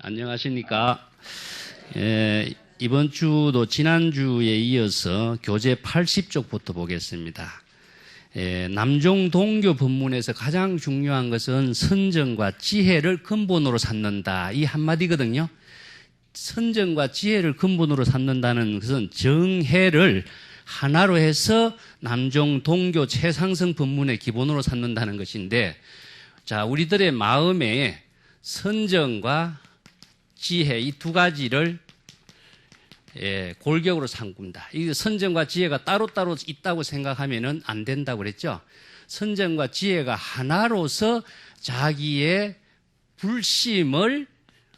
안녕하십니까. 이번 주도 지난주에 이어서 교재 80쪽부터 보겠습니다. 남종동교 법문에서 가장 중요한 것은 선정과 지혜를 근본으로 삼는다. 이 한마디거든요. 선정과 지혜를 근본으로 삼는다는 것은 정해를 하나로 해서 남종동교 최상승 법문의 기본으로 삼는다는 것인데, 자, 우리들의 마음에 선정과 지혜 이 두 가지를 골격으로 삼는다. 이 선정과 지혜가 따로따로 있다고 생각하면은 안 된다고 그랬죠. 선정과 지혜가 하나로서 자기의 불심을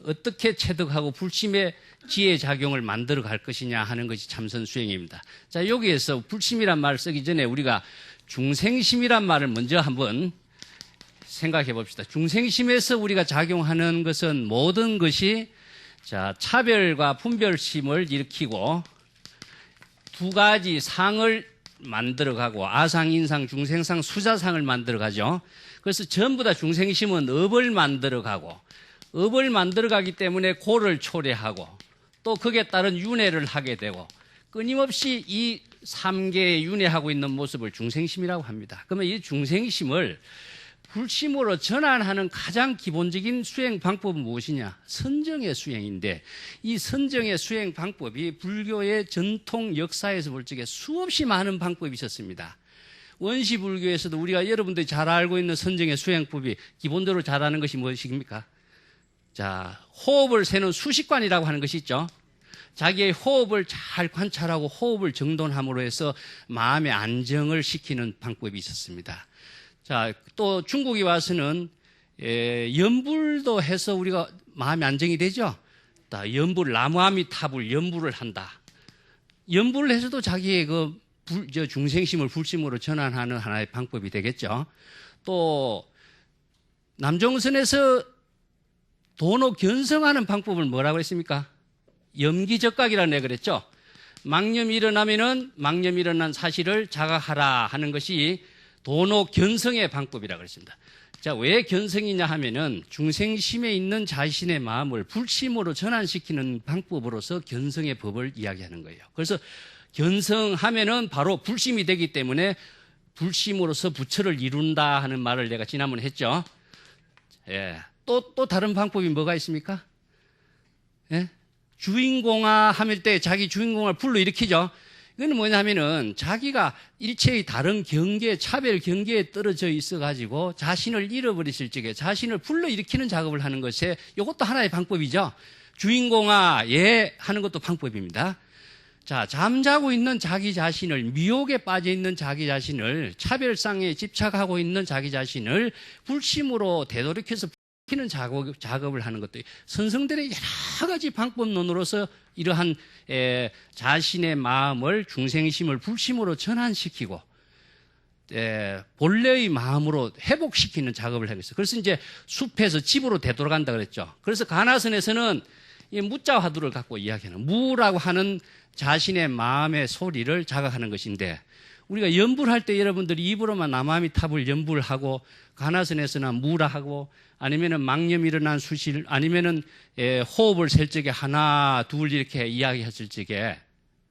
어떻게 체득하고 불심의 지혜 작용을 만들어 갈 것이냐 하는 것이 참선 수행입니다. 자, 여기에서 불심이란 말을 쓰기 전에 우리가 중생심이란 말을 먼저 한번 생각해 봅시다. 중생심에서 우리가 작용하는 것은 모든 것이 자, 차별과 분별심을 일으키고 두 가지 상을 만들어가고 아상, 인상, 중생상, 수자상을 만들어가죠. 그래서 전부 다 중생심은 업을 만들어가고 업을 만들어가기 때문에 고를 초래하고 또 거기에 따른 윤회를 하게 되고 끊임없이 이 3개의 윤회하고 있는 모습을 중생심이라고 합니다. 그러면 이 중생심을 불심으로 전환하는 가장 기본적인 수행 방법은 무엇이냐? 선정의 수행인데 이 선정의 수행 방법이 불교의 전통 역사에서 볼 적에 수없이 많은 방법이 있었습니다. 원시 불교에서도 우리가 여러분들이 잘 알고 있는 선정의 수행법이 기본적으로 잘하는 것이 무엇입니까? 자, 호흡을 세는 수식관이라고 하는 것이 있죠. 자기의 호흡을 잘 관찰하고 호흡을 정돈함으로 해서 마음의 안정을 시키는 방법이 있었습니다. 자, 또 중국에 와서는 연불도 해서 우리가 마음이 안정이 되죠. 연불, 나무아미타불 연불을 한다. 연불을 해서도 자기의 중생심을 불심으로 전환하는 하나의 방법이 되겠죠. 또 남종선에서 도노 견성하는 방법을 뭐라고 했습니까? 염기적각이라는 얘기를 그랬죠. 망념이 일어나면은 망념이 일어난 사실을 자각하라 하는 것이 도노 견성의 방법이라고 그랬습니다. 자, 왜 견성이냐 하면은 중생심에 있는 자신의 마음을 불심으로 전환시키는 방법으로서 견성의 법을 이야기하는 거예요. 그래서 견성하면은 바로 불심이 되기 때문에 불심으로서 부처를 이룬다 하는 말을 내가 지난번에 했죠. 예. 또 다른 방법이 뭐가 있습니까? 예? 주인공화 하밀 때 자기 주인공을 불러일으키죠. 이건 뭐냐면은 자기가 일체의 다른 경계, 차별 경계에 떨어져 있어가지고 자신을 잃어버리실 적에 자신을 불러일으키는 작업을 하는 것에 이것도 하나의 방법이죠. 주인공화, 예 하는 것도 방법입니다. 자, 잠자고 있는 자기 자신을, 미혹에 빠져 있는 자기 자신을, 차별상에 집착하고 있는 자기 자신을 불심으로 되돌이켜서 키는 작업을 하는 것도 선성들의 여러 가지 방법론으로서 이러한 자신의 마음을 중생심을 불심으로 전환시키고 본래의 마음으로 회복시키는 작업을 하고 있어요. 그래서 이제 숲에서 집으로 되돌아간다 그랬죠. 그래서 가나선에서는 이 무자 화두를 갖고 이야기하는 무라고 하는 자신의 마음의 소리를 자각하는 것인데 우리가 연불할 때 여러분들이 입으로만 나무아미타불 연불하고 가나선에서는 무라 하고 아니면은 망념이 일어난 수실 아니면은 호흡을 셀 적에 하나 둘 이렇게 이야기했을 적에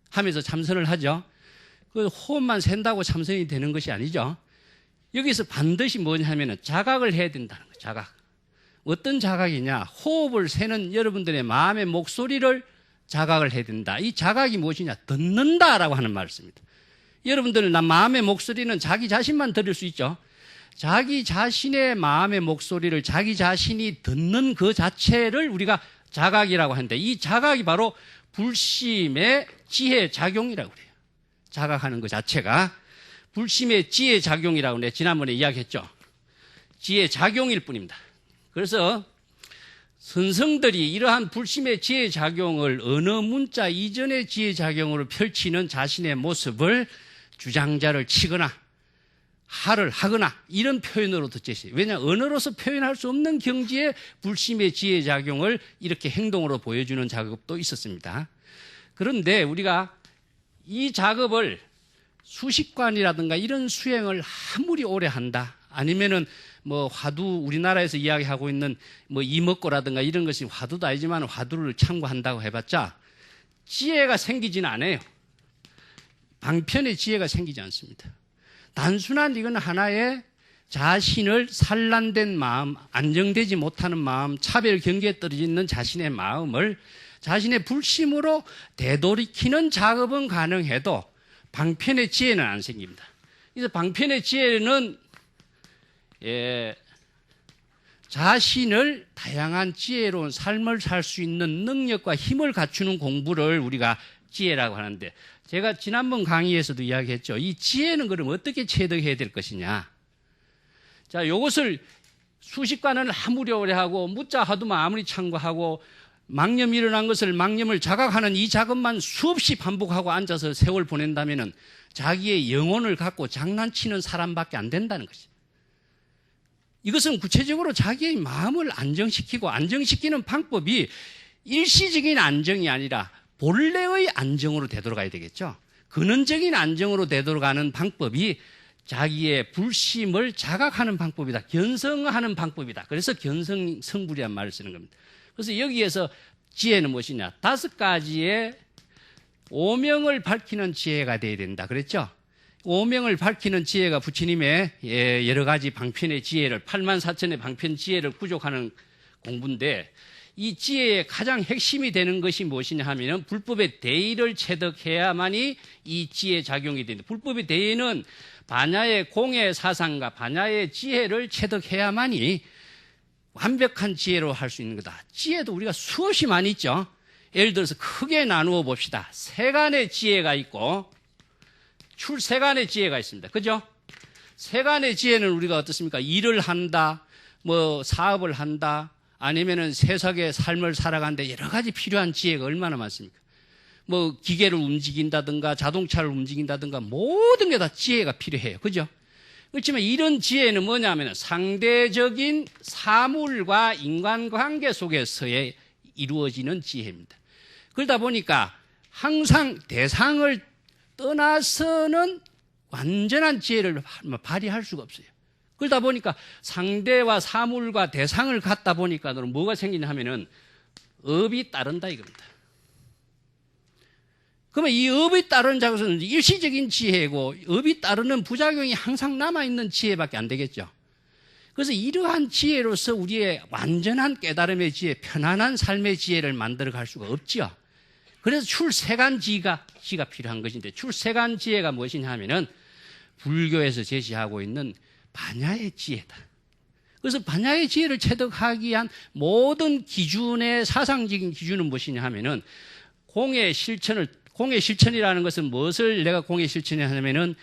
하면서 참선을 하죠. 그 호흡만 센다고 참선이 되는 것이 아니죠. 여기서 반드시 뭐냐면은 자각을 해야 된다는 거예요. 자각. 어떤 자각이냐? 호흡을 세는 여러분들의 마음의 목소리를 자각을 해야 된다. 이 자각이 무엇이냐? 듣는다라고 하는 말을 씁니다. 여러분들 마음의 목소리는 자기 자신만 들을 수 있죠. 자기 자신의 마음의 목소리를 자기 자신이 듣는 그 자체를 우리가 자각이라고 하는데 이 자각이 바로 불심의 지혜 작용이라고 그래요. 자각하는 그 자체가 불심의 지혜 작용이라고 내가 지난번에 이야기했죠. 지혜 작용일 뿐입니다. 그래서 선성들이 이러한 불심의 지혜 작용을 어느 문자 이전의 지혜 작용으로 펼치는 자신의 모습을 주장자를 치거나 하를 하거나 이런 표현으로 듣겠어요. 왜냐하면 언어로서 표현할 수 없는 경지에 불심의 지혜 작용을 이렇게 행동으로 보여주는 작업도 있었습니다. 그런데 우리가 이 작업을 수식관이라든가 이런 수행을 아무리 오래 한다 아니면은 뭐 화두, 우리나라에서 이야기하고 있는 뭐 이먹고라든가 이런 것이 화두도 아니지만 화두를 참고한다고 해봤자 지혜가 생기지는 않아요. 방편의 지혜가 생기지 않습니다. 단순한 이건 하나의 자신을 산란된 마음, 안정되지 못하는 마음, 차별 경계에 떨어져 있는 자신의 마음을 자신의 불심으로 되돌이키는 작업은 가능해도 방편의 지혜는 안 생깁니다. 그래서 방편의 지혜는 자신을 다양한 지혜로운 삶을 살 수 있는 능력과 힘을 갖추는 공부를 우리가 지혜라고 하는데, 제가 지난번 강의에서도 이야기했죠. 이 지혜는 그럼 어떻게 체득해야 될 것이냐. 자, 요것을 수식관을 아무리 오래 하고 묻자 하두만 아무리 참고하고 망념이 일어난 것을 망념을 자각하는 이 작업만 수없이 반복하고 앉아서 세월 보낸다면은 자기의 영혼을 갖고 장난치는 사람밖에 안 된다는 것이죠. 이것은 구체적으로 자기의 마음을 안정시키고, 안정시키는 방법이 일시적인 안정이 아니라 본래의 안정으로 되돌아가야 되겠죠. 근원적인 안정으로 되돌아가는 방법이 자기의 불심을 자각하는 방법이다. 견성하는 방법이다. 그래서 견성성불이라는 말을 쓰는 겁니다. 그래서 여기에서 지혜는 무엇이냐? 5가지의 오명을 밝히는 지혜가 되어야 된다. 그랬죠? 오명을 밝히는 지혜가 부처님의 여러 가지 방편의 지혜를, 84,000의 방편 지혜를 구족하는 공부인데, 이 지혜의 가장 핵심이 되는 것이 무엇이냐 하면은 불법의 대의를 체득해야만이 이 지혜 작용이 됩니다. 불법의 대의는 반야의 공의 사상과 반야의 지혜를 체득해야만이 완벽한 지혜로 할 수 있는 거다. 지혜도 우리가 수없이 많이 있죠. 예를 들어서 크게 나누어 봅시다. 세간의 지혜가 있고 출세간의 지혜가 있습니다. 그죠? 세간의 지혜는 우리가 어떻습니까? 일을 한다, 뭐 사업을 한다, 아니면은 세상의 삶을 살아가는데 여러 가지 필요한 지혜가 얼마나 많습니까? 뭐 기계를 움직인다든가 자동차를 움직인다든가 모든 게 다 지혜가 필요해요. 그죠? 그렇지만 이런 지혜는 뭐냐면 상대적인 사물과 인간관계 속에서의 이루어지는 지혜입니다. 그러다 보니까 항상 대상을 떠나서는 완전한 지혜를 발휘할 수가 없어요. 그러다 보니까 상대와 사물과 대상을 갖다 보니까 뭐가 생기냐 하면은 업이 따른다 이겁니다. 그러면 이 업이 따르는 작업은 일시적인 지혜고, 업이 따르는 부작용이 항상 남아있는 지혜밖에 안 되겠죠. 그래서 이러한 지혜로서 우리의 완전한 깨달음의 지혜, 편안한 삶의 지혜를 만들어 갈 수가 없죠. 그래서 출세간지가 필요한 것인데, 출세간지혜가 무엇이냐 하면은 불교에서 제시하고 있는 반야의 지혜다. 그래서 반야의 지혜를 체득하기 위한 모든 기준의 사상적인 기준은 무엇이냐 하면은 공의 실천이라는 것은 무엇을 내가 공의 실천이 하냐면은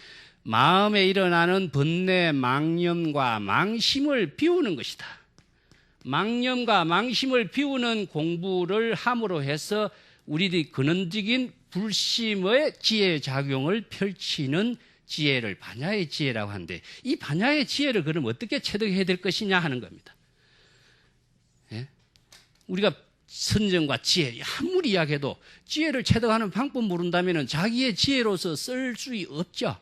마음에 일어나는 번뇌, 망념과 망심을 비우는 것이다. 망념과 망심을 비우는 공부를 함으로 해서 우리들이 근원적인 불심의 지혜 작용을 펼치는 지혜를 반야의 지혜라고 하는데, 이 반야의 지혜를 그럼 어떻게 체득해야 될 것이냐 하는 겁니다. 예? 우리가 선정과 지혜, 아무리 이야기해도 지혜를 체득하는 방법 모른다면 자기의 지혜로서 쓸 수 없죠.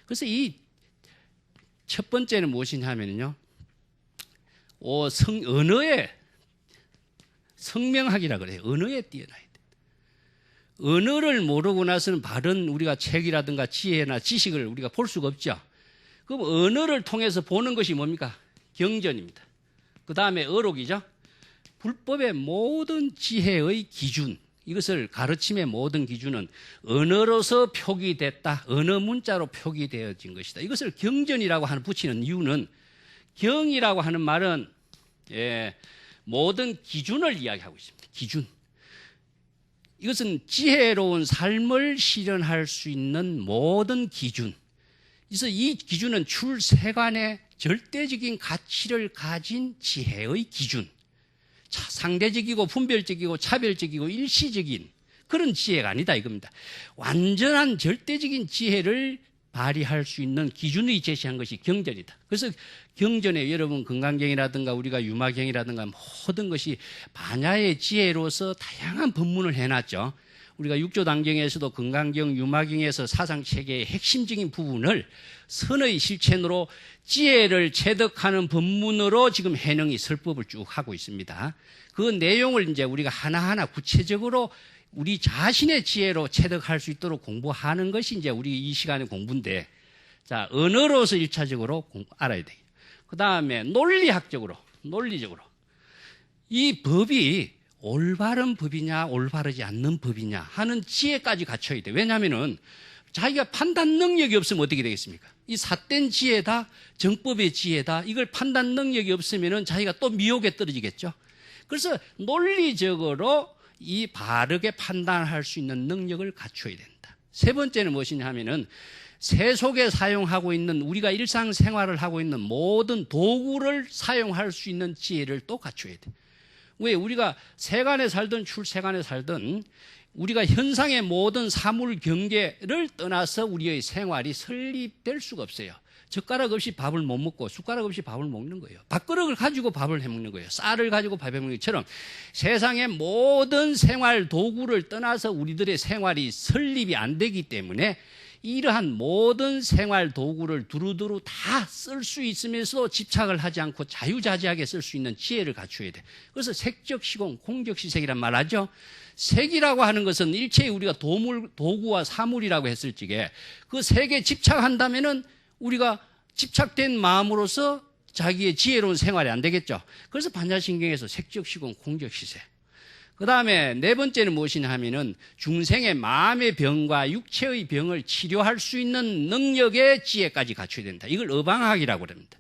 그래서 이 첫 번째는 무엇이냐 하면요, 언어의 성명학이라 그래요. 언어에 뛰어나야 돼. 언어를 모르고 나서는 바른 우리가 책이라든가 지혜나 지식을 우리가 볼 수가 없죠. 그럼 언어를 통해서 보는 것이 뭡니까? 경전입니다. 그 다음에 어록이죠. 불법의 모든 지혜의 기준, 이것을 가르침의 모든 기준은 언어로서 표기됐다. 언어 문자로 표기되어진 것이다. 이것을 경전이라고 붙이는 이유는, 경이라고 하는 말은 모든 기준을 이야기하고 있습니다. 기준. 이것은 지혜로운 삶을 실현할 수 있는 모든 기준. 그래서 이 기준은 출세간의 절대적인 가치를 가진 지혜의 기준. 상대적이고 분별적이고 차별적이고 일시적인 그런 지혜가 아니다 이겁니다. 완전한 절대적인 지혜를 발휘할 수 있는 기준이 제시한 것이 경전이다. 그래서 경전에 여러분 건강경이라든가 우리가 유마경이라든가 모든 것이 반야의 지혜로서 다양한 법문을 해놨죠. 우리가 육조단경에서도 건강경, 유마경에서 사상체계의 핵심적인 부분을 선의 실천으로 지혜를 체득하는 법문으로 지금 해능이 설법을 쭉 하고 있습니다. 그 내용을 이제 우리가 하나하나 구체적으로 우리 자신의 지혜로 체득할 수 있도록 공부하는 것이 이제 우리 이 시간의 공부인데, 자, 언어로서 1차적으로 알아야 돼요. 그 다음에 논리적으로 이 법이 올바른 법이냐 올바르지 않는 법이냐 하는 지혜까지 갖춰야 돼. 왜냐하면은 자기가 판단 능력이 없으면 어떻게 되겠습니까? 이 삿된 지혜다, 정법의 지혜다, 이걸 판단 능력이 없으면은 자기가 또 미혹에 떨어지겠죠. 그래서 논리적으로 이 바르게 판단할 수 있는 능력을 갖춰야 된다. 세 번째는 무엇이냐 하면은 세속에 사용하고 있는, 우리가 일상생활을 하고 있는 모든 도구를 사용할 수 있는 지혜를 또 갖춰야 돼. 왜? 우리가 세간에 살든 출세간에 살든 우리가 현상의 모든 사물 경계를 떠나서 우리의 생활이 설립될 수가 없어요. 젓가락 없이 밥을 못 먹고 숟가락 없이 밥을 먹는 거예요. 밥그릇을 가지고 밥을 해먹는 거예요. 쌀을 가지고 밥 해먹는 것처럼 세상의 모든 생활 도구를 떠나서 우리들의 생활이 설립이 안 되기 때문에 이러한 모든 생활 도구를 두루두루 다 쓸 수 있으면서 집착을 하지 않고 자유자재하게 쓸 수 있는 지혜를 갖춰야 돼. 그래서 색적 시공, 공적 시색이란 말 하죠. 색이라고 하는 것은 일체의 우리가 도구와 사물이라고 했을 적에 그 색에 집착한다면은 우리가 집착된 마음으로서 자기의 지혜로운 생활이 안 되겠죠. 그래서 반야신경에서 색적 시공, 공적 시색. 그 다음에 네 번째는 무엇이냐 하면은 중생의 마음의 병과 육체의 병을 치료할 수 있는 능력의 지혜까지 갖춰야 된다. 이걸 어방학이라고 합니다.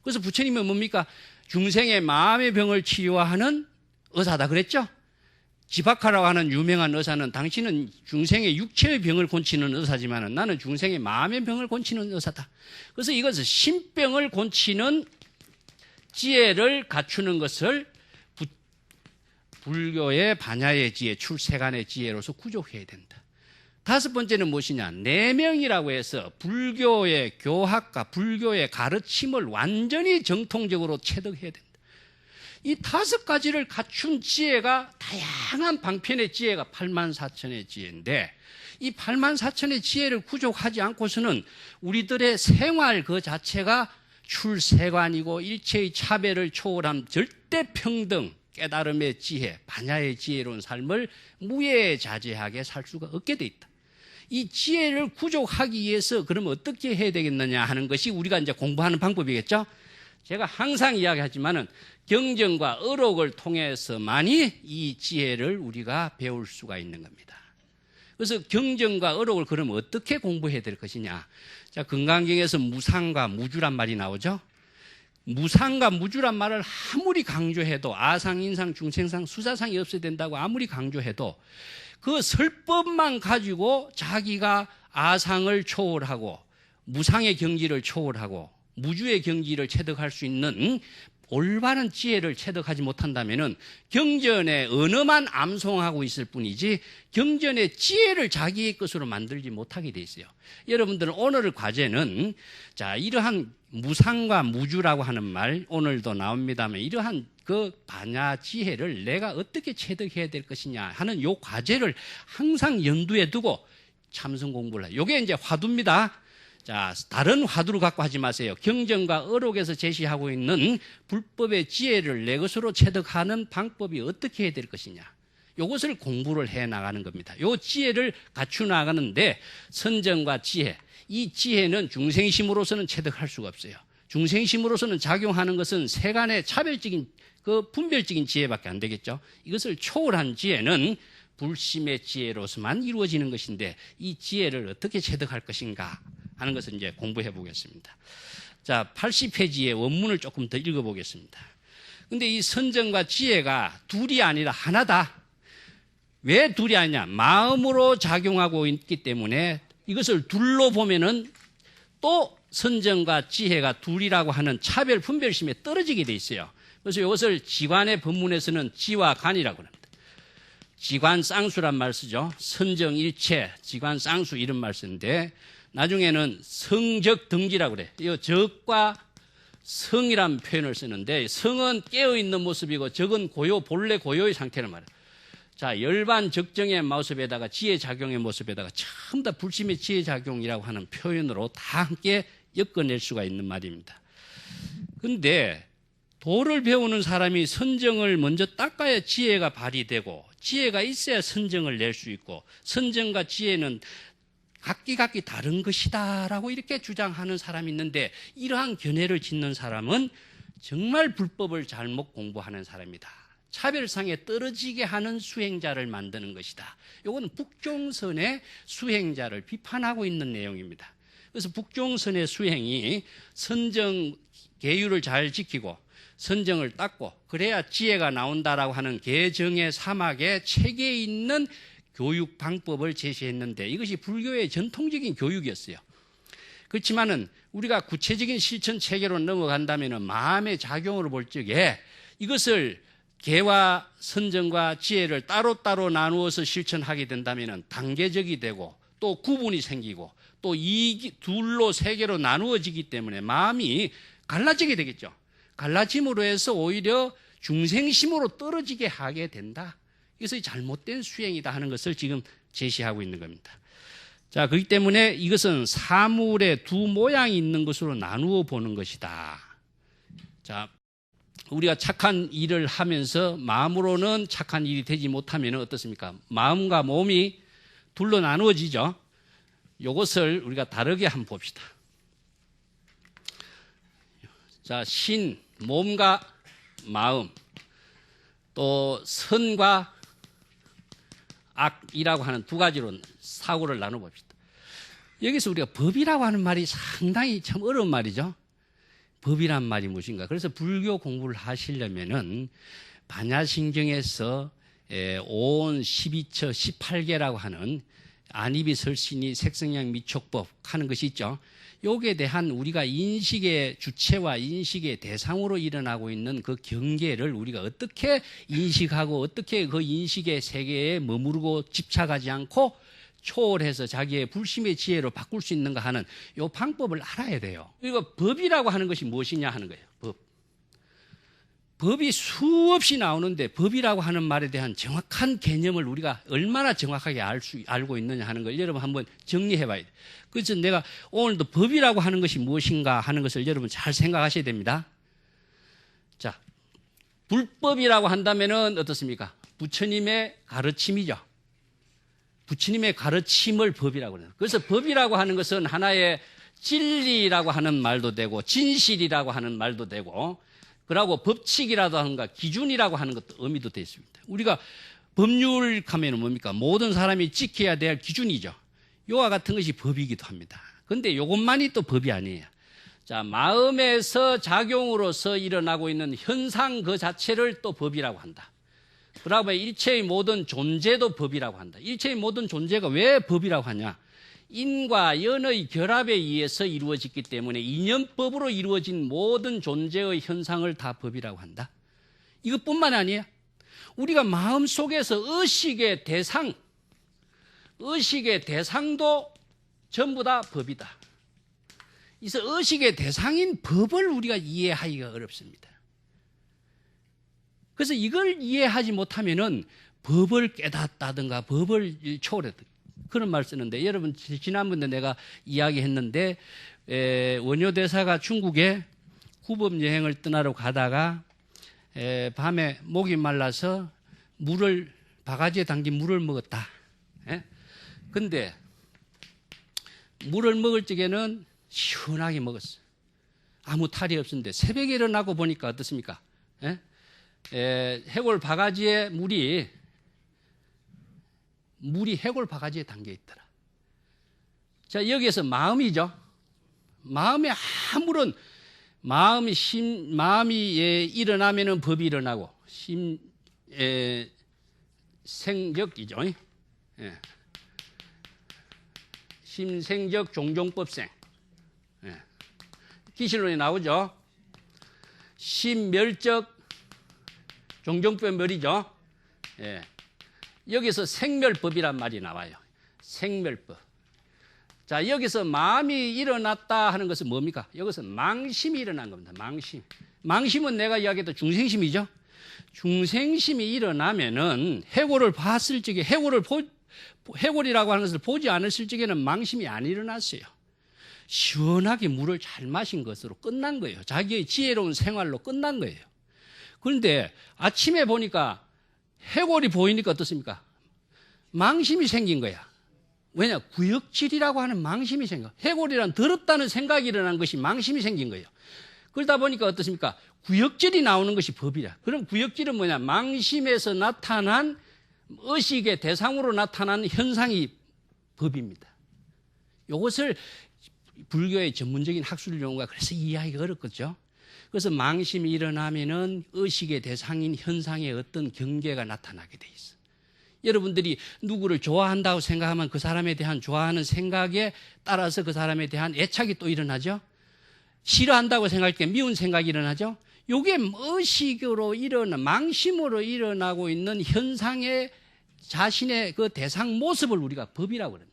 그래서 부처님은 뭡니까? 중생의 마음의 병을 치료하는 의사다 그랬죠? 지바카라고 하는 유명한 의사는 당신은 중생의 육체의 병을 고치는 의사지만 나는 중생의 마음의 병을 고치는 의사다. 그래서 이것은 신병을 고치는 지혜를 갖추는 것을 불교의 반야의 지혜, 출세간의 지혜로서 구족해야 된다. 다섯 번째는 무엇이냐? 내명이라고 해서 불교의 교학과 불교의 가르침을 완전히 정통적으로 체득해야 된다. 이 다섯 가지를 갖춘 지혜가 다양한 방편의 지혜가 84,000의 지혜인데 이 84,000의 지혜를 구족하지 않고서는 우리들의 생활 그 자체가 출세관이고 일체의 차별을 초월한 절대평등, 깨달음의 지혜, 반야의 지혜로운 삶을 무예자제하게 살 수가 없게 돼 있다. 이 지혜를 구족하기 위해서 그러면 어떻게 해야 되겠느냐 하는 것이 우리가 이제 공부하는 방법이겠죠. 제가 항상 이야기하지만은 경전과 어록을 통해서만이 이 지혜를 우리가 배울 수가 있는 겁니다. 그래서 경전과 어록을 그러면 어떻게 공부해야 될 것이냐. 자, 건강경에서 무상과 무주란 말이 나오죠. 무상과 무주란 말을 아무리 강조해도 아상, 인상, 중생상, 수사상이 없어야 된다고 아무리 강조해도 그 설법만 가지고 자기가 아상을 초월하고 무상의 경지를 초월하고 무주의 경지를 체득할 수 있는 올바른 지혜를 체득하지 못한다면은 경전의 언어만 암송하고 있을 뿐이지 경전의 지혜를 자기의 것으로 만들지 못하게 돼 있어요. 여러분들은 오늘 과제는 자, 이러한 무상과 무주라고 하는 말 오늘도 나옵니다만 이러한 그 반야 지혜를 내가 어떻게 체득해야 될 것이냐 하는 요 과제를 항상 염두에 두고 참선 공부를 해요. 요게 이제 화두입니다. 자, 다른 화두를 갖고 하지 마세요. 경전과 어록에서 제시하고 있는 불법의 지혜를 내 것으로 체득하는 방법이 어떻게 해야 될 것이냐. 이것을 공부를 해 나가는 겁니다. 이 지혜를 갖추어 나가는데 선정과 지혜, 이 지혜는 중생심으로서는 체득할 수가 없어요. 중생심으로서는 작용하는 것은 세간의 차별적인 그 분별적인 지혜밖에 안 되겠죠. 이것을 초월한 지혜는 불심의 지혜로서만 이루어지는 것인데 이 지혜를 어떻게 체득할 것인가 하는 것을 이제 공부해 보겠습니다. 자, 80페이지의 원문을 조금 더 읽어 보겠습니다. 근데 이 선정과 지혜가 둘이 아니라 하나다. 왜 둘이 아니냐? 마음으로 작용하고 있기 때문에 이것을 둘로 보면은 또 선정과 지혜가 둘이라고 하는 차별 분별심에 떨어지게 돼 있어요. 그래서 이것을 지관의 법문에서는 지와 간이라고 합니다. 지관 쌍수란 말 쓰죠. 선정 일체, 지관 쌍수 이런 말 쓰는데 나중에는 성적 등지라고 그래. 이 적과 성이라는 표현을 쓰는데 성은 깨어있는 모습이고 적은 고요, 본래 고요의 상태를 말해요. 자, 열반 적정의 모습에다가 지혜작용의 모습에다가 전부 다 불심의 지혜작용이라고 하는 표현으로 다 함께 엮어낼 수가 있는 말입니다. 근데 도를 배우는 사람이 선정을 먼저 닦아야 지혜가 발휘되고 지혜가 있어야 선정을 낼 수 있고 선정과 지혜는 각기 다른 것이다라고 이렇게 주장하는 사람이 있는데 이러한 견해를 짓는 사람은 정말 불법을 잘못 공부하는 사람이다. 차별상에 떨어지게 하는 수행자를 만드는 것이다. 이거는 북종선의 수행자를 비판하고 있는 내용입니다. 그래서 북종선의 수행이 선정 계율을 잘 지키고 선정을 닦고 그래야 지혜가 나온다라고 하는 개정의 사막의 책에 있는 교육 방법을 제시했는데 이것이 불교의 전통적인 교육이었어요. 그렇지만은 우리가 구체적인 실천 체계로 넘어간다면은 마음의 작용으로 볼 적에 이것을 개와 선정과 지혜를 따로따로 나누어서 실천하게 된다면은 단계적이 되고 또 구분이 생기고 또 이 둘로 세 개로 나누어지기 때문에 마음이 갈라지게 되겠죠. 갈라짐으로 해서 오히려 중생심으로 떨어지게 하게 된다. 이것이 잘못된 수행이다 하는 것을 지금 제시하고 있는 겁니다. 자, 그렇기 때문에 이것은 사물의 두 모양이 있는 것으로 나누어 보는 것이다. 자, 우리가 착한 일을 하면서 마음으로는 착한 일이 되지 못하면 어떻습니까? 마음과 몸이 둘로 나누어지죠. 이것을 우리가 다르게 한번 봅시다. 자, 신, 몸과 마음, 또 선과 악이라고 하는 두 가지로 사고를 나눠봅시다. 여기서 우리가 법이라고 하는 말이 상당히 참 어려운 말이죠. 법이란 말이 무엇인가. 그래서 불교 공부를 하시려면은 반야신경에서 오온 12처 18개라고 하는 안입이 설신이 색성양 미촉법 하는 것이 있죠. 여기에 대한 우리가 인식의 주체와 인식의 대상으로 일어나고 있는 그 경계를 우리가 어떻게 인식하고 어떻게 그 인식의 세계에 머무르고 집착하지 않고 초월해서 자기의 불심의 지혜로 바꿀 수 있는가 하는 이 방법을 알아야 돼요. 그리고 법이라고 하는 것이 무엇이냐 하는 거예요. 법이 수없이 나오는데 법이라고 하는 말에 대한 정확한 개념을 우리가 얼마나 정확하게 알고 있느냐 하는 걸 여러분 한번 정리해 봐야 돼요. 그래서 내가 오늘도 법이라고 하는 것이 무엇인가 하는 것을 여러분 잘 생각하셔야 됩니다. 자, 불법이라고 한다면은 어떻습니까? 부처님의 가르침이죠. 부처님의 가르침을 법이라고 해요. 그래서 법이라고 하는 것은 하나의 진리라고 하는 말도 되고 진실이라고 하는 말도 되고 그러고 법칙이라도 하는가 기준이라고 하는 것도 의미도 되어 있습니다. 우리가 법률 하면 뭡니까? 모든 사람이 지켜야 될 기준이죠. 요와 같은 것이 법이기도 합니다. 그런데 이것만이 또 법이 아니에요. 자, 마음에서 작용으로서 일어나고 있는 현상 그 자체를 또 법이라고 한다. 그러면 일체의 모든 존재도 법이라고 한다. 일체의 모든 존재가 왜 법이라고 하냐? 인과 연의 결합에 의해서 이루어졌기 때문에 인연법으로 이루어진 모든 존재의 현상을 다 법이라고 한다. 이것뿐만 아니에요. 우리가 마음속에서 의식의 대상도 전부 다 법이다. 그래서 의식의 대상인 법을 우리가 이해하기가 어렵습니다. 그래서 이걸 이해하지 못하면은 법을 깨닫다든가 법을 초월했다. 그런 말 쓰는데 여러분 지난번에 내가 이야기했는데 원효대사가 중국에 구법 여행을 떠나러 가다가 밤에 목이 말라서 바가지에 담긴 물을 먹었다. 근데 물을 먹을 적에는 시원하게 먹었어. 아무 탈이 없었는데 새벽에 일어나고 보니까 어떻습니까? 해골 바가지에 물이 해골 바가지에 담겨 있더라. 자, 여기에서 마음이죠. 마음에 아무런 마음이 일어나면은 법이 일어나고 생적이죠. 심생적 종종법생. 기실론에 나오죠. 심멸적 종종법멸이죠. 여기서 생멸법이란 말이 나와요. 생멸법. 자, 여기서 마음이 일어났다 하는 것은 뭡니까? 여기서 망심이 일어난 겁니다. 망심. 망심은 내가 이야기했던 중생심이죠. 중생심이 일어나면은 해골을 봤을 적에 해골이라고 하는 것을 보지 않았을 적에는 망심이 안 일어났어요. 시원하게 물을 잘 마신 것으로 끝난 거예요. 자기의 지혜로운 생활로 끝난 거예요. 그런데 아침에 보니까 해골이 보이니까 어떻습니까? 망심이 생긴 거야. 왜냐? 구역질이라고 하는 망심이 생겨. 해골이란 더럽다는 생각이 일어난 것이 망심이 생긴 거예요. 그러다 보니까 어떻습니까? 구역질이 나오는 것이 법이라. 그럼 구역질은 뭐냐? 망심에서 나타난 의식의 대상으로 나타난 현상이 법입니다. 이것을 불교의 전문적인 학술 용어가 그래서 이해하기가 어렵겠죠. 그래서 망심이 일어나면은 의식의 대상인 현상의 어떤 경계가 나타나게 돼 있어. 여러분들이 누구를 좋아한다고 생각하면 그 사람에 대한 좋아하는 생각에 따라서 그 사람에 대한 애착이 또 일어나죠. 싫어한다고 생각할 때 미운 생각이 일어나죠. 이게 의식으로 망심으로 일어나고 있는 현상의 자신의 그 대상 모습을 우리가 법이라고 합니다.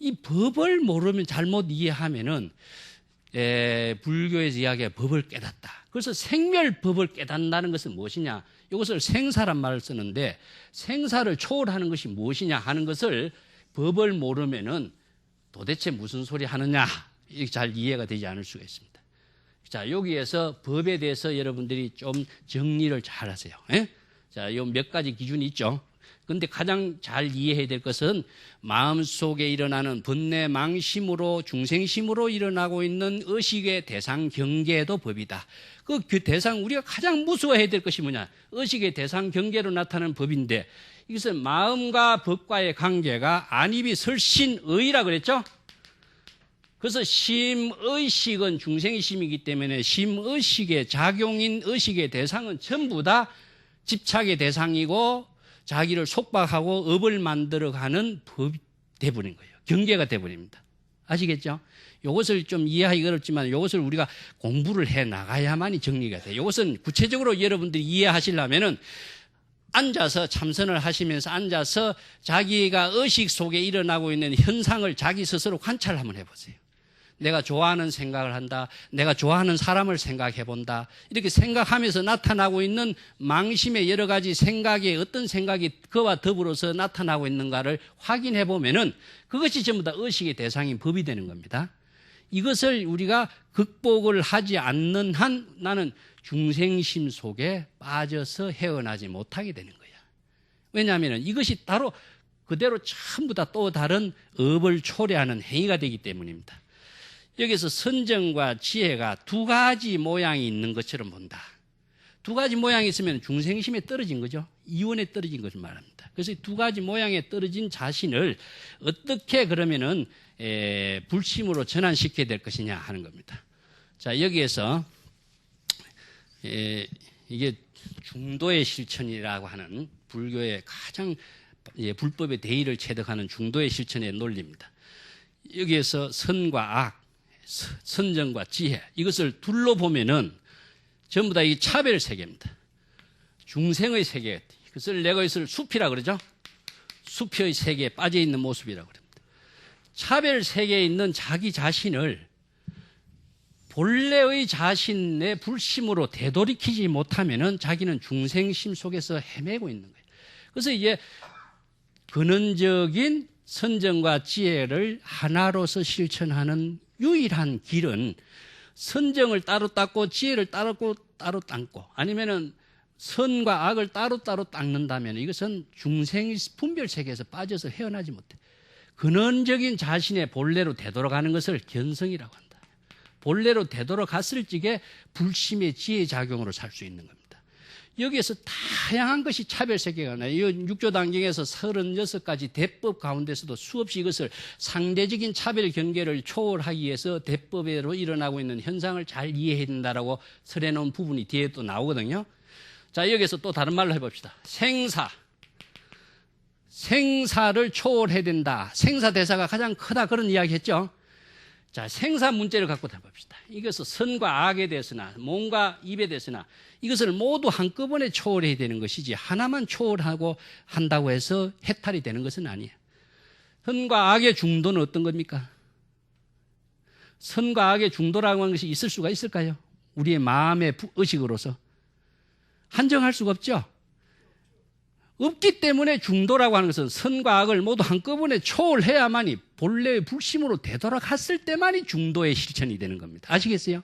이 법을 모르면 잘못 이해하면은 불교에서 이야기한 법을 깨닫다. 그래서 생멸법을 깨닫는다는 것은 무엇이냐? 이것을 생사란 말을 쓰는데 생사를 초월하는 것이 무엇이냐 하는 것을 법을 모르면은 도대체 무슨 소리 하느냐 이렇게 잘 이해가 되지 않을 수가 있습니다. 자, 여기에서 법에 대해서 여러분들이 좀 정리를 잘 하세요. 예? 자, 요 몇 가지 기준이 있죠. 근데 가장 잘 이해해야 될 것은 마음속에 일어나는 번뇌 망심으로 중생심으로 일어나고 있는 의식의 대상 경계도 법이다. 그 대상 우리가 가장 무서워해야 될 것이 뭐냐? 의식의 대상 경계로 나타나는 법인데 이것은 마음과 법과의 관계가 안입이 설신의라 그랬죠? 그래서 심의식은 중생의 심이기 때문에 심의식의 작용인 의식의 대상은 전부 다 집착의 대상이고 자기를 속박하고 업을 만들어가는 법이 돼버린 거예요. 경계가 돼버립니다. 아시겠죠? 이것을 좀 이해하기 어렵지만 이것을 우리가 공부를 해 나가야만이 정리가 돼요. 이것은 구체적으로 여러분들이 이해하시려면은 앉아서 참선을 하시면서 앉아서 자기가 의식 속에 일어나고 있는 현상을 자기 스스로 관찰 한번 해보세요. 내가 좋아하는 생각을 한다. 내가 좋아하는 사람을 생각해 본다. 이렇게 생각하면서 나타나고 있는 망심의 여러 가지 생각에 어떤 생각이 그와 더불어서 나타나고 있는가를 확인해 보면은 그것이 전부 다 의식의 대상인 법이 되는 겁니다. 이것을 우리가 극복을 하지 않는 한 나는 중생심 속에 빠져서 헤어나지 못하게 되는 거야. 왜냐하면 이것이 따로 그대로 전부 다 또 다른 업을 초래하는 행위가 되기 때문입니다. 여기서 선정과 지혜가 두 가지 모양이 있는 것처럼 본다. 두 가지 모양이 있으면 중생심에 떨어진 거죠. 이원에 떨어진 것을 말합니다. 그래서 두 가지 모양에 떨어진 자신을 어떻게 그러면은 불심으로 전환시켜야 될 것이냐 하는 겁니다. 자, 여기에서 이게 중도의 실천이라고 하는 불교의 가장 불법의 대의를 체득하는 중도의 실천의 논리입니다. 여기에서 선과 악, 선정과 지혜 이것을 둘로 보면은 전부 다 이 차별 세계입니다. 중생의 세계, 그것을 내가 이것을 숲이라 그러죠. 숲의 세계에 빠져 있는 모습이라고 그럽니다. 차별 세계에 있는 자기 자신을 본래의 자신의 불심으로 되돌이키지 못하면은 자기는 중생심 속에서 헤매고 있는 거예요. 그래서 이게 근원적인 선정과 지혜를 하나로서 실천하는 유일한 길은 선정을 따로 닦고 지혜를 따로 닦고 아니면은 선과 악을 따로 닦는다면 이것은 중생 분별 세계에서 빠져서 헤어나지 못해. 근원적인 자신의 본래로 되돌아가는 것을 견성이라고 한다. 본래로 되돌아갔을 적에 불심의 지혜 작용으로 살 수 있는 겁니다. 여기에서 다양한 것이 차별 세계가 나요. 이 6조 단경에서 36가지 대법 가운데서도 수없이 이것을 상대적인 차별 경계를 초월하기 위해서 대법으로 일어나고 있는 현상을 잘 이해해야 된다라고 설해놓은 부분이 뒤에 또 나오거든요. 자, 여기에서 또 다른 말로 해봅시다. 생사를 초월해야 된다. 생사 대사가 가장 크다 그런 이야기 했죠. 자, 생사 문제를 갖고 해봅시다. 이것은 선과 악에 대해서나 몸과 입에 대해서나 이것을 모두 한꺼번에 초월해야 되는 것이지 하나만 초월하고 한다고 해서 해탈이 되는 것은 아니에요. 선과 악의 중도는 어떤 겁니까? 선과 악의 중도라고 하는 것이 있을 수가 있을까요? 우리의 마음의 의식으로서. 한정할 수가 없죠. 없기 때문에 중도라고 하는 것은 선과 악을 모두 한꺼번에 초월해야만이 본래의 불심으로 되돌아갔을 때만이 중도의 실천이 되는 겁니다. 아시겠어요?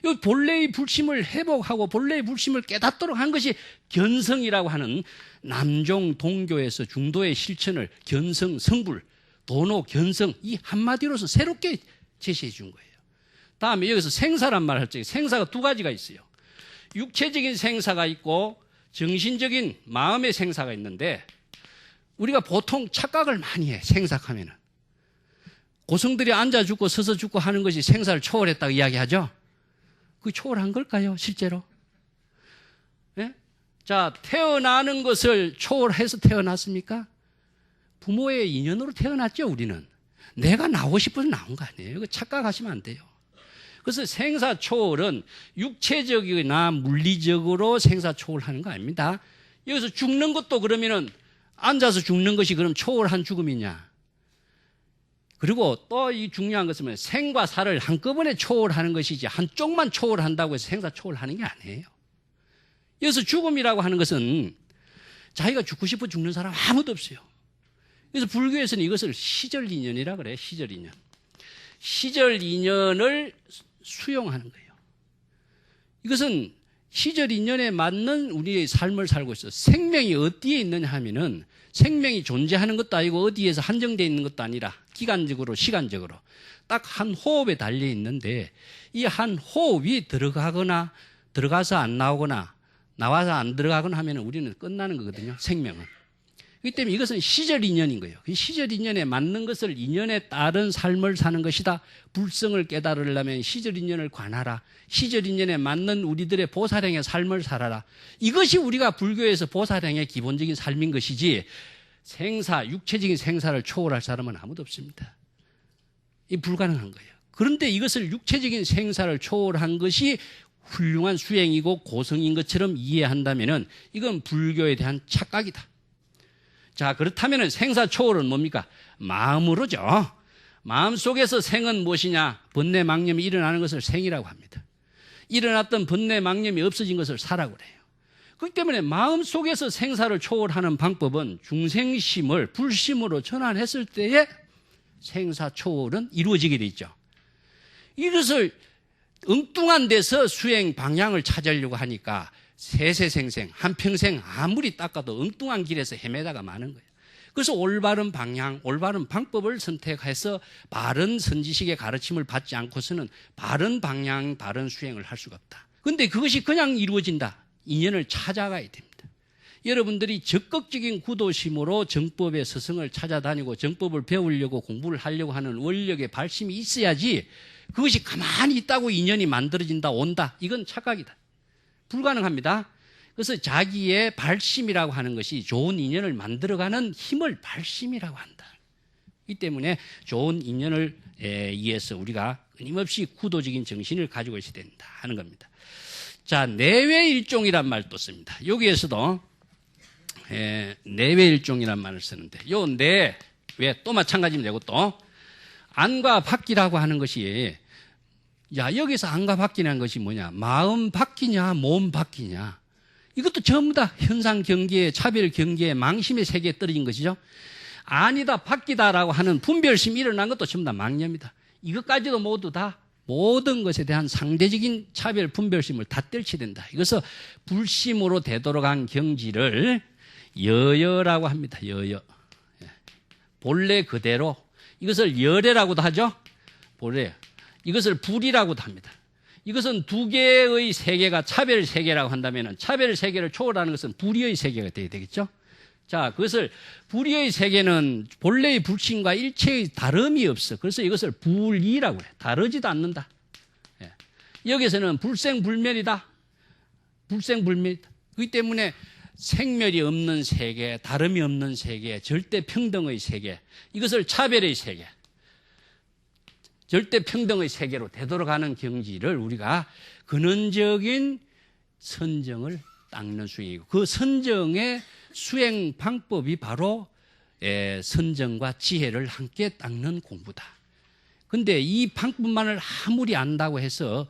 이 본래의 불심을 회복하고 본래의 불심을 깨닫도록 한 것이 견성이라고 하는 남종 동교에서 중도의 실천을 견성, 성불, 도노, 견성 이 한마디로서 새롭게 제시해 준 거예요. 다음에 여기서 생사란 말 할 적에 생사가 두 가지가 있어요. 육체적인 생사가 있고 정신적인 마음의 생사가 있는데 우리가 보통 착각을 많이 해. 생사하면은 고성들이 앉아 죽고 서서 죽고 하는 것이 생사를 초월했다고 이야기하죠. 그 초월한 걸까요? 실제로? 네? 자, 태어나는 것을 초월해서 태어났습니까? 부모의 인연으로 태어났죠. 우리는 내가 나오고 싶어서 나온 거 아니에요. 착각하시면 안 돼요. 그래서 생사 초월은 육체적이나 물리적으로 생사 초월하는 거 아닙니다. 여기서 죽는 것도 그러면은 앉아서 죽는 것이 그럼 초월한 죽음이냐? 그리고 또 이 중요한 것은 생과 사를 한꺼번에 초월하는 것이지 한쪽만 초월한다고 해서 생사 초월하는 게 아니에요. 여기서 죽음이라고 하는 것은 자기가 죽고 싶어 죽는 사람 아무도 없어요. 그래서 불교에서는 이것을 시절인연이라 그래요. 시절인연. 시절인연을 수용하는 거예요. 이것은 시절인연에 맞는 우리의 삶을 살고 있어요. 생명이 어디에 있느냐 하면은 생명이 존재하는 것도 아니고 어디에서 한정되어 있는 것도 아니라 기간적으로 시간적으로 딱 한 호흡에 달려 있는데 이 한 호흡이 들어가거나 들어가서 안 나오거나 나와서 안 들어가거나 하면 우리는 끝나는 거거든요. 생명은. 그렇기 때문에 이것은 시절 인연인 거예요. 그 시절 인연에 맞는 것을 인연에 따른 삶을 사는 것이다. 불성을 깨달으려면 시절 인연을 관하라. 시절 인연에 맞는 우리들의 보살행의 삶을 살아라. 이것이 우리가 불교에서 보살행의 기본적인 삶인 것이지 생사, 육체적인 생사를 초월할 사람은 아무도 없습니다. 이 불가능한 거예요. 그런데 이것을 육체적인 생사를 초월한 것이 훌륭한 수행이고 고성인 것처럼 이해한다면 이건 불교에 대한 착각이다. 자, 그렇다면 생사 초월은 뭡니까? 마음으로죠. 마음 속에서 생은 무엇이냐? 번뇌 망념이 일어나는 것을 생이라고 합니다. 일어났던 번뇌 망념이 없어진 것을 사라고 그래요. 그렇기 때문에 마음 속에서 생사를 초월하는 방법은 중생심을 불심으로 전환했을 때에 생사 초월은 이루어지게 돼 있죠. 이것을 엉뚱한 데서 수행 방향을 찾으려고 하니까 세세생생 한평생 아무리 닦아도 엉뚱한 길에서 헤매다가 마는 거예요. 그래서 올바른 방향, 올바른 방법을 선택해서 바른 선지식의 가르침을 받지 않고서는 바른 방향, 바른 수행을 할 수가 없다. 그런데 그것이 그냥 이루어진다. 인연을 찾아가야 됩니다. 여러분들이 적극적인 구도심으로 정법의 스승을 찾아다니고 정법을 배우려고 공부를 하려고 하는 원력의 발심이 있어야지 그것이 가만히 있다고 인연이 만들어진다, 온다. 이건 착각이다. 불가능합니다. 그래서 자기의 발심이라고 하는 것이 좋은 인연을 만들어가는 힘을 발심이라고 한다. 이 때문에 좋은 인연을 위해서 우리가 끊임없이 구도적인 정신을 가지고 있어야 된다 하는 겁니다. 자, 내외일종이란 말도 씁니다. 여기에서도 내외일종이란 말을 쓰는데 요 내, 왜 또 마찬가지면 되고 또 안과 밖이라고 하는 것이 야, 여기서 안과 밖이라는 것이 뭐냐? 마음 밖이냐, 몸 밖이냐? 이것도 전부 다 현상 경계에, 차별 경계에, 망심의 세계에 떨어진 것이죠. 아니다, 밖이다라고 하는 분별심이 일어난 것도 전부 다 망념이다. 이것까지도 모두 다 모든 것에 대한 상대적인 차별 분별심을 다 떨쳐야 된다. 이것을 불심으로 되돌아간 경지를 여여라고 합니다. 여여. 본래 그대로. 이것을 열애라고도 하죠. 본래. 이것을 불이라고도 합니다. 이것은 두 개의 세계가 차별 세계라고 한다면 차별 세계를 초월하는 것은 불의의 세계가 되어야 되겠죠. 자, 그것을 불의의 세계는 본래의 불신과 일체의 다름이 없어. 그래서 이것을 불이라고 해요. 다르지도 않는다. 예. 여기서는 불생불멸이다. 불생불멸이다. 그렇기 때문에 생멸이 없는 세계, 다름이 없는 세계, 절대 평등의 세계, 이것을 차별의 세계, 절대 평등의 세계로 되돌아가는 경지를 우리가 근원적인 선정을 닦는 수행이고 그 선정의 수행 방법이 바로 선정과 지혜를 함께 닦는 공부다. 그런데 이 방법만을 아무리 안다고 해서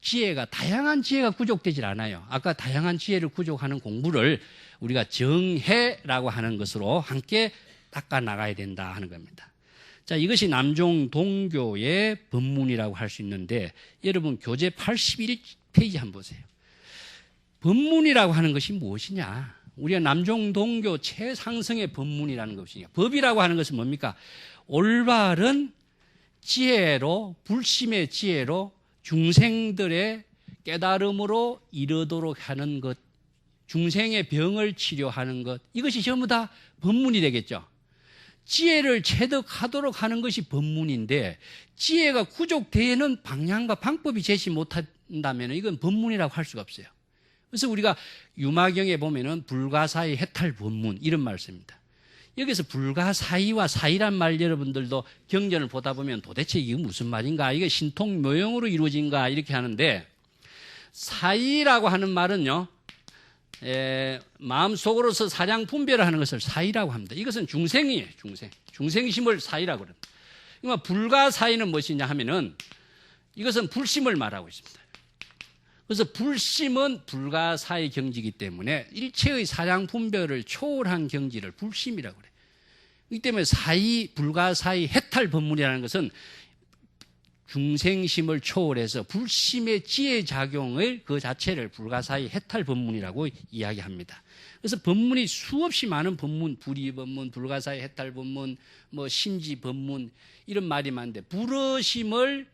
지혜가 다양한 지혜가 구족되질 않아요. 아까 다양한 지혜를 구족하는 공부를 우리가 정해라고 하는 것으로 함께 닦아 나가야 된다 하는 겁니다. 자, 이것이 남종 동교의 법문이라고 할 수 있는데 여러분 교재 81페이지 한번 보세요. 법문이라고 하는 것이 무엇이냐? 우리가 남종 동교 최상승의 법문이라는 것이냐? 법이라고 하는 것은 뭡니까? 올바른 지혜로, 불심의 지혜로 중생들의 깨달음으로 이르도록 하는 것, 중생의 병을 치료하는 것, 이것이 전부 다 법문이 되겠죠. 지혜를 체득하도록 하는 것이 법문인데 지혜가 구족되는 방향과 방법이 제시 못한다면 이건 법문이라고 할 수가 없어요. 그래서 우리가 유마경에 보면은 불가사의 해탈 법문 이런 말 씁니다. 여기서 불가사의와 사의란 말 여러분들도 경전을 보다 보면 도대체 이게 무슨 말인가, 이게 신통묘용으로 이루어진가 이렇게 하는데, 사의라고 하는 말은요, 마음속으로서 사량 분별을 하는 것을 사의라고 합니다. 이것은 중생이에요. 중생심을 사의라고 합니다. 그러니까 불가사의는 무엇이냐 하면은 이것은 불심을 말하고 있습니다. 그래서 불심은 불가사의 경지이기 때문에 일체의 사량 분별을 초월한 경지를 불심이라고 그래요. 그렇기 때문에 불가사의 해탈 법문이라는 것은 중생심을 초월해서 불심의 지혜 작용을 그 자체를 불가사의 해탈 법문이라고 이야기합니다. 그래서 법문이 수없이 많은 법문, 불의 법문, 불가사의 해탈 법문, 뭐 심지 법문 이런 말이 많은데, 부러심을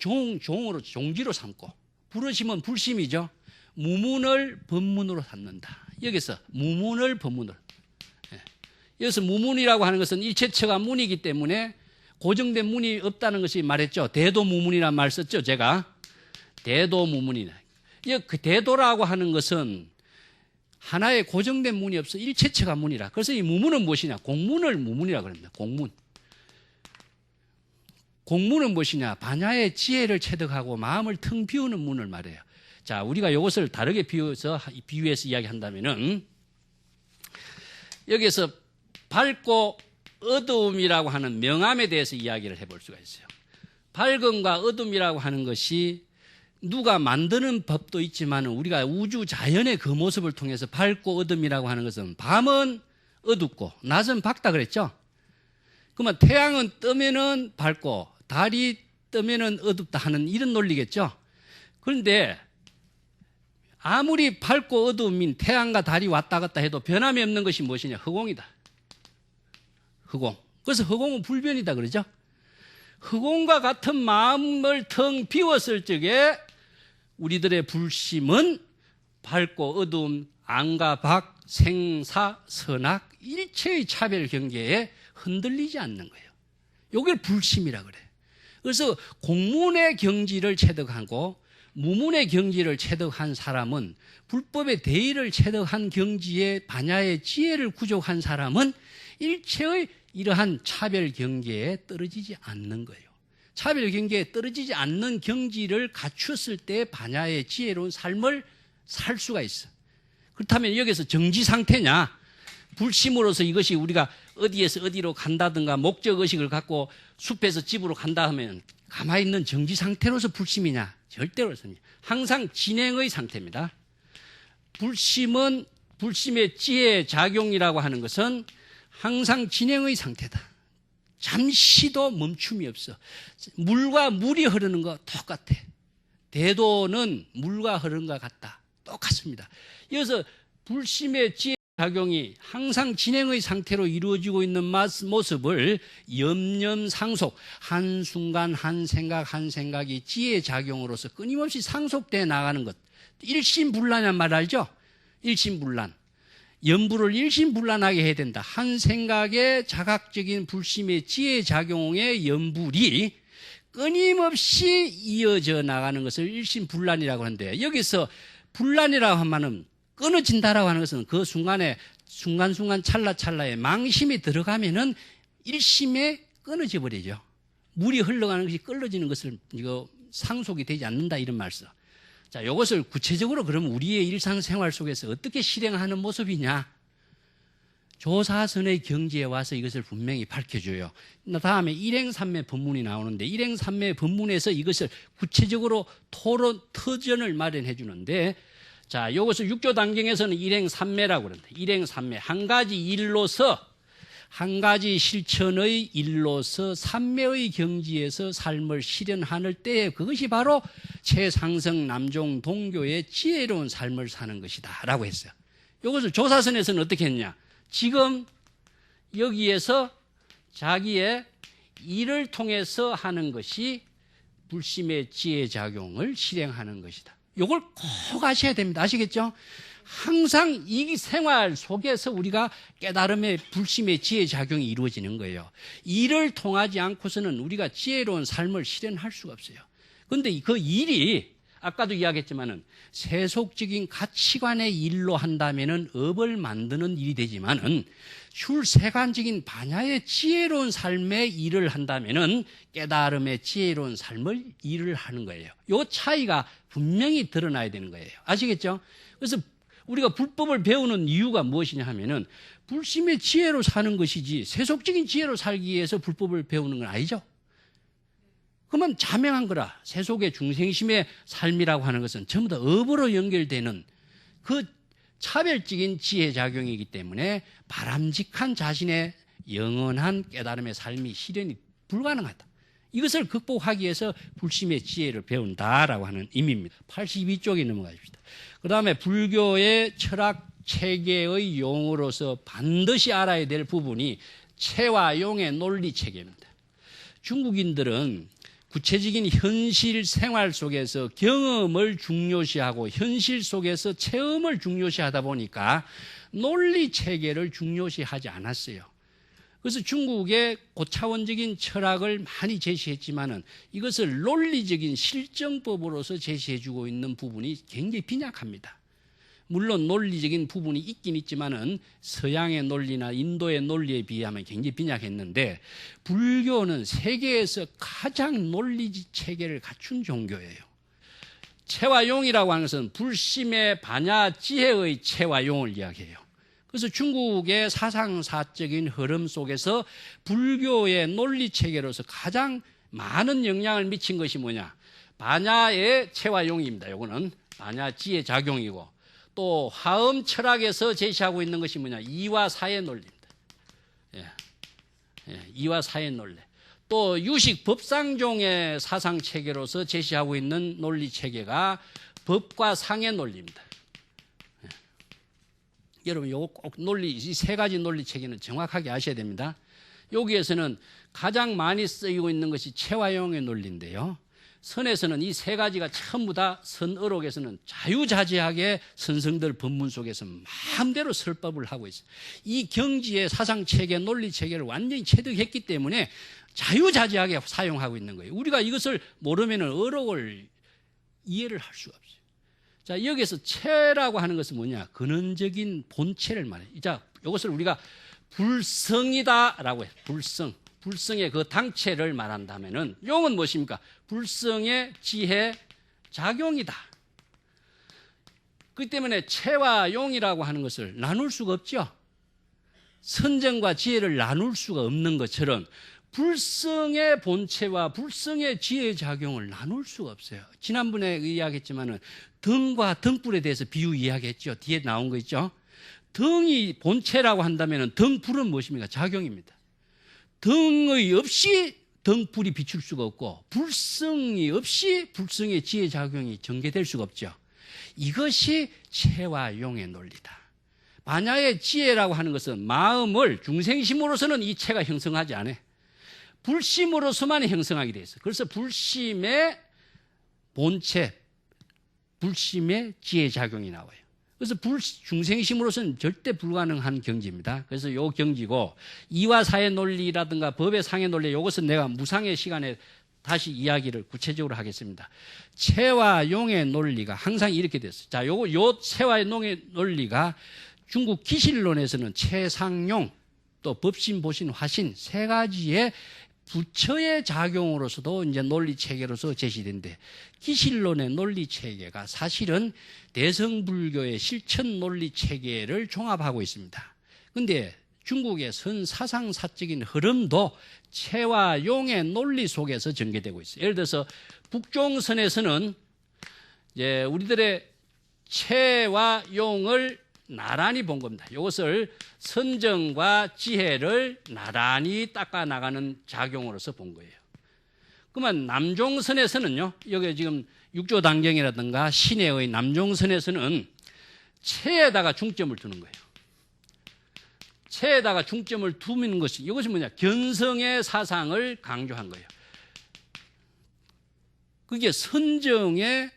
종지로 삼고, 부러심은 불심이죠. 무문을 법문으로 삼는다. 여기서 무문을 법문으로. 여기서 무문이라고 하는 것은 일체처가 문이기 때문에 고정된 문이 없다는 것이 말했죠. 대도무문이라는 말 썼죠, 제가. 대도무문이다. 그 대도라고 하는 것은 하나의 고정된 문이 없어 일체처가 문이라. 그래서 이 무문은 무엇이냐? 공문을 무문이라고 합니다. 공문. 공문은 무엇이냐? 반야의 지혜를 체득하고 마음을 텅 비우는 문을 말해요. 자, 우리가 이것을 다르게 비유해서 이야기한다면은 여기에서 밝고 어두움이라고 하는 명암에 대해서 이야기를 해볼 수가 있어요. 밝음과 어둠이라고 하는 것이 누가 만드는 법도 있지만 우리가 우주 자연의 그 모습을 통해서 밝고 어둠이라고 하는 것은 밤은 어둡고 낮은 밝다 그랬죠. 그러면 태양은 뜨면은 밝고 달이 뜨면은 어둡다 하는 이런 논리겠죠. 그런데 아무리 밝고 어두움인 태양과 달이 왔다 갔다 해도 변함이 없는 것이 무엇이냐? 허공이다. 허공. 그래서 허공은 불변이다 그러죠. 허공과 같은 마음을 텅 비웠을 적에 우리들의 불심은 밝고 어두움, 안과 밖, 생사, 선악 일체의 차별 경계에 흔들리지 않는 거예요. 이걸 불심이라 그래. 그래서 공문의 경지를 체득하고 무문의 경지를 체득한 사람은, 불법의 대의를 체득한 경지에 반야의 지혜를 구족한 사람은 일체의 이러한 차별 경계에 떨어지지 않는 거예요. 차별 경계에 떨어지지 않는 경지를 갖추었을 때 반야의 지혜로운 삶을 살 수가 있어. 그렇다면 여기서 정지 상태냐? 불심으로서 이것이 우리가 어디에서 어디로 간다든가 목적의식을 갖고 숲에서 집으로 간다 하면 가만히 있는 정지 상태로서 불심이냐? 절대로 그렇습니다. 항상 진행의 상태입니다. 불심은, 불심의 지혜 작용이라고 하는 것은 항상 진행의 상태다. 잠시도 멈춤이 없어. 물과 물이 흐르는 거 똑같아. 대도는 물과 흐르는 것 같다. 똑같습니다. 이어서 불심의 지혜 작용이 항상 진행의 상태로 이루어지고 있는 모습을 염염상속, 한순간 한 생각이 지혜 작용으로서 끊임없이 상속되어 나가는 것. 일심불란이란 말 알죠? 일심불란. 염불을 일심불란하게 해야 된다. 한 생각의 자각적인 불심의 지혜 작용의 염불이 끊임없이 이어져 나가는 것을 일심불란이라고 하는데, 여기서 불란이라고 하면은 끊어진다라고 하는 것은 그 순간에 순간순간 찰나찰나에 망심이 들어가면은 일심에 끊어져 버리죠. 물이 흘러가는 것이 끊어지는 것을 이거 상속이 되지 않는다 이런 말씀. 자, 이것을 구체적으로 그러면 우리의 일상생활 속에서 어떻게 실행하는 모습이냐? 조사선의 경지에 와서 이것을 분명히 밝혀줘요. 다음에 일행삼매 법문이 나오는데 일행삼매 법문에서 이것을 구체적으로 터전을 마련해 주는데 자, 이것을 육조단경에서는 일행삼매라고 그런다. 일행삼매. 한 가지 일로서 한 가지 실천의 일로서 삼매의 경지에서 삶을 실현하는 때에 그것이 바로 최상승 남종 동교의 지혜로운 삶을 사는 것이다 라고 했어요. 이것을 조사선에서는 어떻게 했냐. 지금 여기에서 자기의 일을 통해서 하는 것이 불심의 지혜작용을 실행하는 것이다. 이걸 꼭 아셔야 됩니다. 아시겠죠? 항상 이 생활 속에서 우리가 깨달음의 불심의 지혜작용이 이루어지는 거예요. 일을 통하지 않고서는 우리가 지혜로운 삶을 실현할 수가 없어요. 그런데 그 일이 아까도 이야기했지만은 세속적인 가치관의 일로 한다면은 업을 만드는 일이 되지만은 출세관적인 반야의 지혜로운 삶의 일을 한다면은 깨달음의 지혜로운 삶을 일을 하는 거예요. 이 차이가 분명히 드러나야 되는 거예요. 아시겠죠? 그래서 우리가 불법을 배우는 이유가 무엇이냐 하면은 불심의 지혜로 사는 것이지 세속적인 지혜로 살기 위해서 불법을 배우는 건 아니죠. 그러면 자명한 거라. 세속의 중생심의 삶이라고 하는 것은 전부 다 업으로 연결되는 그 차별적인 지혜작용이기 때문에 바람직한 자신의 영원한 깨달음의 삶이 실현이 불가능하다. 이것을 극복하기 위해서 불심의 지혜를 배운다라고 하는 의미입니다. 82쪽에 넘어가십시다. 그 다음에 불교의 철학 체계의 용어로서 반드시 알아야 될 부분이 체와 용의 논리 체계입니다. 중국인들은 구체적인 현실 생활 속에서 경험을 중요시하고 현실 속에서 체험을 중요시하다 보니까 논리 체계를 중요시하지 않았어요. 그래서 중국의 고차원적인 철학을 많이 제시했지만은 이것을 논리적인 실정법으로서 제시해주고 있는 부분이 굉장히 빈약합니다. 물론 논리적인 부분이 있긴 있지만은 서양의 논리나 인도의 논리에 비하면 굉장히 빈약했는데 불교는 세계에서 가장 논리 체계를 갖춘 종교예요. 체와 용이라고 하는 것은 불심의 반야 지혜의 체와 용을 이야기해요. 그래서 중국의 사상사적인 흐름 속에서 불교의 논리 체계로서 가장 많은 영향을 미친 것이 뭐냐? 반야의 체와 용입니다. 요거는 반야 지혜 작용이고 또 화엄 철학에서 제시하고 있는 것이 뭐냐? 이와 사의 논리입니다. 이와 사의 논리. 또 유식 법상종의 사상 체계로서 제시하고 있는 논리 체계가 법과 상의 논리입니다. 여러분, 요거 꼭 논리, 이 세 가지 논리 체계는 정확하게 아셔야 됩니다. 여기에서는 가장 많이 쓰이고 있는 것이 체화용의 논리인데요. 선에서는 이 세 가지가 전부 다 선어록에서는 자유자재하게 선성들 법문 속에서 마음대로 설법을 하고 있어요. 이 경지의 사상체계, 논리체계를 완전히 체득했기 때문에 자유자재하게 사용하고 있는 거예요. 우리가 이것을 모르면 어록을 이해를 할 수가 없어요. 자, 여기에서 체라고 하는 것은 뭐냐? 근원적인 본체를 말해요. 자, 이것을 우리가 불성이다라고 해요. 불성. 불성의 그 당체를 말한다면은 용은 무엇입니까? 불성의 지혜 작용이다. 그렇기 때문에 체와 용이라고 하는 것을 나눌 수가 없죠. 선정과 지혜를 나눌 수가 없는 것처럼 불성의 본체와 불성의 지혜 작용을 나눌 수가 없어요. 지난번에 이야기했지만은 등과 등불에 대해서 비유 이야기했죠. 뒤에 나온 거 있죠. 등이 본체라고 한다면은 등불은 무엇입니까? 작용입니다. 등의 없이 등불이 비출 수가 없고 불성이 없이 불성의 지혜작용이 전개될 수가 없죠. 이것이 체와 용의 논리다. 반야의 지혜라고 하는 것은 마음을 중생심으로서는 이 체가 형성하지 않아요. 불심으로서만 형성하게 돼 있어요. 그래서 불심의 본체, 불심의 지혜작용이 나와요. 그래서 중생심으로서는 절대 불가능한 경지입니다. 그래서 요 경지고 이와 사의 논리라든가 법의 상의 논리, 이것은 내가 무상의 시간에 다시 이야기를 구체적으로 하겠습니다. 체와 용의 논리가 항상 이렇게 됐어요. 자, 요 체와 용의 논리가 중국 기실론에서는 체상용, 또 법신, 보신, 화신 세 가지의 부처의 작용으로서도 이제 논리 체계로서 제시된데 기실론의 논리 체계가 사실은 대성불교의 실천 논리 체계를 종합하고 있습니다. 그런데 중국의 선사상사적인 흐름도 채와 용의 논리 속에서 전개되고 있어요. 예를 들어서 북종선에서는 이제 우리들의 채와 용을 나란히 본 겁니다. 이것을 선정과 지혜를 나란히 닦아 나가는 작용으로서 본 거예요. 그러면 남종선에서는요, 여기 지금 육조단경이라든가 신해의 남종선에서는 채에다가 중점을 두는 거예요. 채에다가 중점을 두는 것이, 이것이 뭐냐? 견성의 사상을 강조한 거예요. 그게 선정에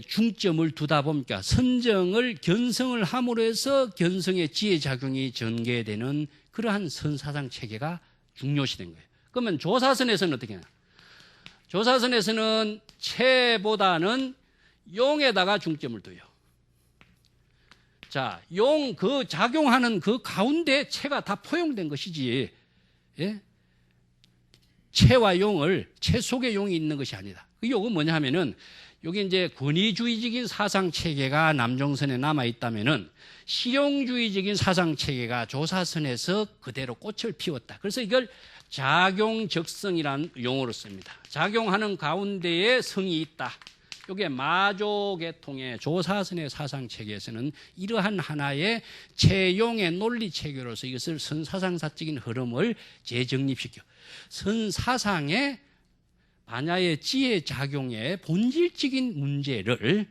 중점을 두다 보니까 선정을 견성을 함으로 해서 견성의 지혜작용이 전개되는 그러한 선사상 체계가 중요시된 거예요. 그러면 조사선에서는 어떻게 하냐? 조사선에서는 채보다는 용에다가 중점을 둬요. 자, 용, 그 작용하는 그 가운데 채가 다 포용된 것이지, 예? 채와 용을, 채 속에 용이 있는 것이 아니다. 이건 뭐냐 하면은, 여기 이제 권위주의적인 사상 체계가 남종선에 남아있다면은, 실용주의적인 사상 체계가 조사선에서 그대로 꽃을 피웠다. 그래서 이걸 작용적성이라는 용어로 씁니다. 작용하는 가운데에 성이 있다. 이게 마조계통의 조사선의 사상체계에서는 이러한 하나의 채용의 논리체계로서 이것을 선사상사적인 흐름을 재정립시켜 선사상의 반야의 지혜작용의 본질적인 문제를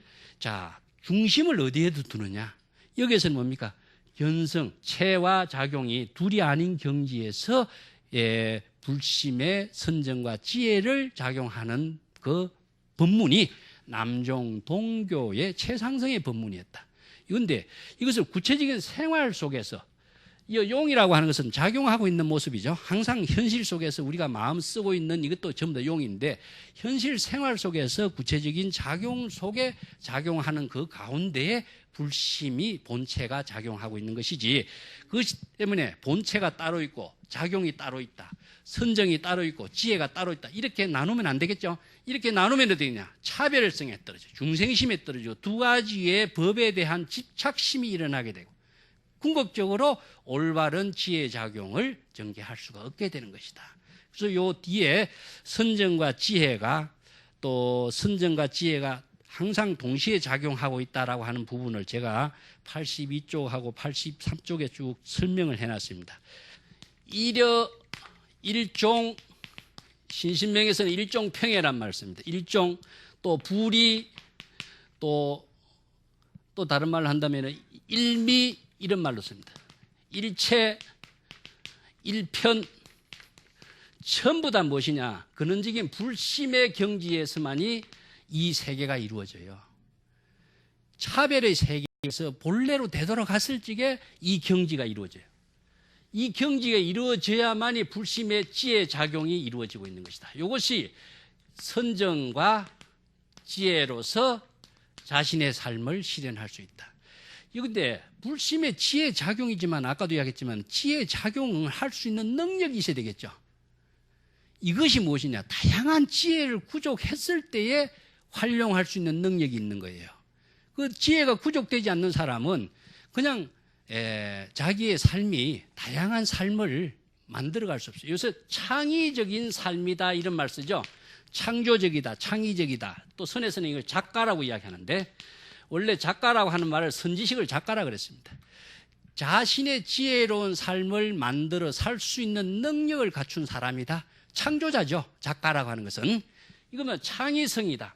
중심을 어디에 두느냐. 여기에서는 뭡니까? 견성, 채와 작용이 둘이 아닌 경지에서 불심의 선정과 지혜를 작용하는 그 법문이 남종 동교의 최상승의 법문이었다. 그런데 이것을 구체적인 생활 속에서, 이 용이라고 하는 것은 작용하고 있는 모습이죠. 항상 현실 속에서 우리가 마음 쓰고 있는 이것도 전부 다 용인데, 현실 생활 속에서 구체적인 작용 속에 작용하는 그 가운데에 불심이 본체가 작용하고 있는 것이지, 그것 때문에 본체가 따로 있고 작용이 따로 있다, 선정이 따로 있고 지혜가 따로 있다, 이렇게 나누면 안 되겠죠. 이렇게 나누면 어떻게 되냐? 차별성에 떨어져, 중생심에 떨어지고 두 가지의 법에 대한 집착심이 일어나게 되고 궁극적으로 올바른 지혜작용을 전개할 수가 없게 되는 것이다. 그래서 요 뒤에 선정과 지혜가, 또 선정과 지혜가 항상 동시에 작용하고 있다라고 하는 부분을 제가 82쪽하고 83쪽에 쭉 설명을 해놨습니다. 일종, 신신명에서는 일종평해란 말을 씁니다. 일종, 또 불이, 또 다른 말로 한다면 일미, 이런 말로 씁니다. 일체, 일편, 전부 다 무엇이냐? 근원적인 불심의 경지에서만이 이 세계가 이루어져요. 차별의 세계에서 본래로 되돌아갔을 적에 이 경지가 이루어져요. 이 경지가 이루어져야만이 불심의 지혜 작용이 이루어지고 있는 것이다. 이것이 선정과 지혜로서 자신의 삶을 실현할 수 있다. 그런데 불심의 지혜 작용이지만, 아까도 이야기했지만 지혜 작용을 할 수 있는 능력이 있어야 되겠죠. 이것이 무엇이냐? 다양한 지혜를 구족했을 때에 활용할 수 있는 능력이 있는 거예요. 그 지혜가 구족되지 않는 사람은 그냥 자기의 삶이 다양한 삶을 만들어갈 수 없어요. 요새 창의적인 삶이다 이런 말 쓰죠. 창조적이다, 창의적이다. 또 선에서는 이걸 작가라고 이야기하는데, 원래 작가라고 하는 말을 선지식을 작가라 그랬습니다. 자신의 지혜로운 삶을 만들어 살 수 있는 능력을 갖춘 사람이다. 창조자죠. 작가라고 하는 것은. 이거는 창의성이다.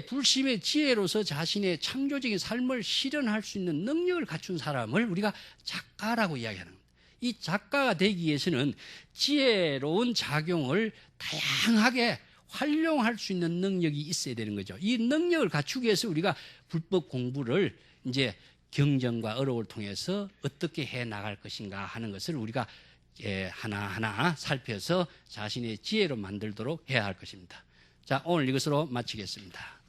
불심의 지혜로서 자신의 창조적인 삶을 실현할 수 있는 능력을 갖춘 사람을 우리가 작가라고 이야기하는 겁니다. 이 작가가 되기 위해서는 지혜로운 작용을 다양하게 활용할 수 있는 능력이 있어야 되는 거죠. 이 능력을 갖추기 위해서 우리가 불법 공부를 이제 경전과 어록을 통해서 어떻게 해 나갈 것인가 하는 것을 우리가 하나하나 살펴서 자신의 지혜로 만들도록 해야 할 것입니다. 자, 오늘 이것으로 마치겠습니다.